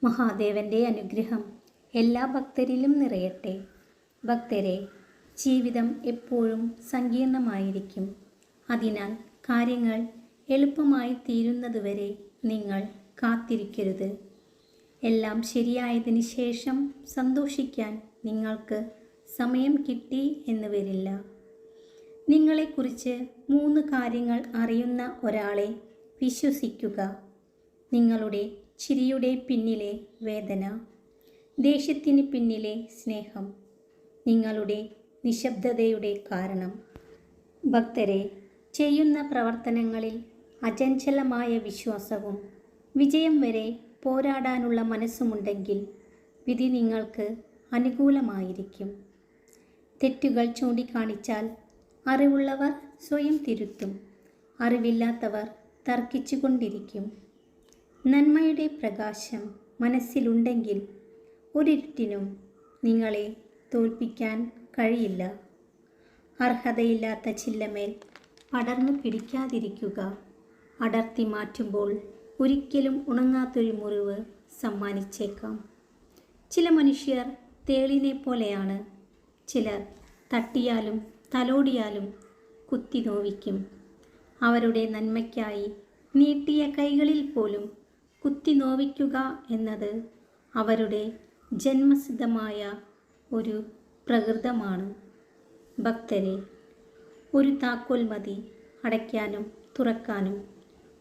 മഹാദേവൻ്റെ അനുഗ്രഹം എല്ലാ ഭക്തരിലും നിറയട്ടെ. ഭക്തരെ, ജീവിതം എപ്പോഴും സങ്കീർണമായിരിക്കും. അതിനാൽ കാര്യങ്ങൾ എളുപ്പമായി തീരുന്നതുവരെ നിങ്ങൾ കാത്തിരിക്കരുത്. എല്ലാം ശരിയായതിന് ശേഷം സന്തോഷിക്കാൻ നിങ്ങൾക്ക് സമയം കിട്ടി എന്ന് വരില്ല. നിങ്ങളെക്കുറിച്ച് 3 കാര്യങ്ങൾ അറിയുന്ന ഒരാളെ വിശ്വസിക്കുക. നിങ്ങളുടെ ചിരിയുടെ പിന്നിലെ വേദന, ദേഷ്യത്തിന് പിന്നിലെ സ്നേഹം, നിങ്ങളുടെ നിശബ്ദതയുടെ കാരണം. ഭക്തരെ, ചെയ്യുന്ന പ്രവർത്തനങ്ങളിൽ അചഞ്ചലമായ വിശ്വാസവും വിജയം വരെ പോരാടാനുള്ള മനസ്സുമുണ്ടെങ്കിൽ വിധി നിങ്ങൾക്ക് അനുകൂലമായിരിക്കും. തെറ്റുകൾ ചൂണ്ടിക്കാണിച്ചാൽ അറിവുള്ളവർ സ്വയം തിരുത്തും, അറിവില്ലാത്തവർ തർക്കിച്ചുകൊണ്ടിരിക്കും. നന്മയുടെ പ്രകാശം മനസ്സിലുണ്ടെങ്കിൽ ഒരിരുട്ടിനും നിങ്ങളെ തോൽപ്പിക്കാൻ കഴിയില്ല. അർഹതയില്ലാത്ത ചില്ലമേൽ പടർന്നു പിടിക്കാതിരിക്കുക. അടർത്തി മാറ്റുമ്പോൾ ഒരിക്കലും ഉണങ്ങാത്തൊരു മുറിവ് സമ്മാനിച്ചേക്കാം. ചില മനുഷ്യർ തേളിനെ പോലെയാണ്. ചിലർ തട്ടിയാലും തലോടിയാലും കുത്തി നോവിക്കും. അവരുടെ നന്മയ്ക്കായി നീട്ടിയ കൈകളിൽ പോലും കുത്തി നോവിക്കുക എന്നത് അവരുടെ ജന്മസിദ്ധമായ ഒരു പ്രകൃതമാണ്. ഭക്തരെ, ഒരു താക്കോൽ മതി അടയ്ക്കാനും തുറക്കാനും,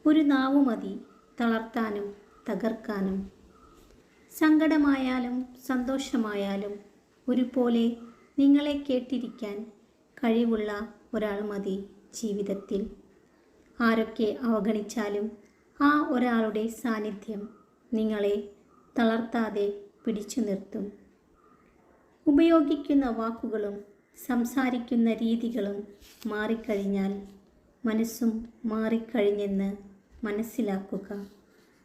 ഒരു നാവ് മതി തളർത്താനും തകർക്കാനും. സങ്കടമായാലും സന്തോഷമായാലും ഒരുപോലെ നിങ്ങളെ കേട്ടിരിക്കാൻ കഴിവുള്ള ഒരാൾ മതി ജീവിതത്തിൽ. ആരൊക്കെ അവഗണിച്ചാലും ആ ഒരാളുടെ സാന്നിധ്യം നിങ്ങളെ തളർത്താതെ പിടിച്ചു നിർത്തും. ഉപയോഗിക്കുന്ന വാക്കുകളും സംസാരിക്കുന്ന രീതികളും മാറിക്കഴിഞ്ഞാൽ മനസ്സും മാറിക്കഴിഞ്ഞെന്ന് മനസ്സിലാക്കുക.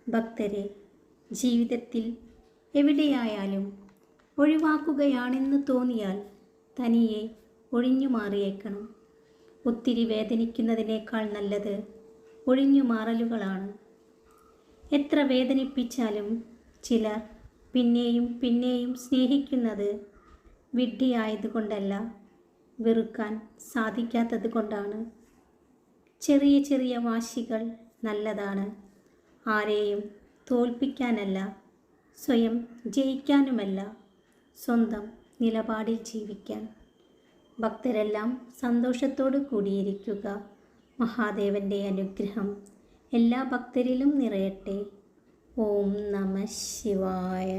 ഭക്തരെ, ജീവിതത്തിൽ എവിടെയായാലും ഒഴിവാക്കുകയാണെന്ന് തോന്നിയാൽ തനിയെ ഒഴിഞ്ഞു മാറിയേക്കണം. ഒത്തിരി വേദനിക്കുന്നതിനേക്കാൾ നല്ലത് ഒഴിഞ്ഞു മാറലുകളാണ്. എത്ര വേദനിപ്പിച്ചാലും ചിലർ പിന്നെയും പിന്നെയും സ്നേഹിക്കുന്നത് വിഡ്ഢിയായതുകൊണ്ടല്ല, വെറുക്കാൻ സാധിക്കാത്തത് കൊണ്ടാണ്. ചെറിയ ചെറിയ വാശികൾ നല്ലതാണ്. ആരെയും തോൽപ്പിക്കാനല്ല, സ്വയം ജയിക്കാനുമല്ല, സ്വന്തം നിലപാടിൽ ജീവിക്കാൻ. ഭക്തരെല്ലാം സന്തോഷത്തോടു കൂടിയിരിക്കുക. മഹാദേവൻ്റെ അനുഗ്രഹം എല്ലാ ഭക്തരിലും നിറയട്ടെ. ഓം നമഃ ശിവായ.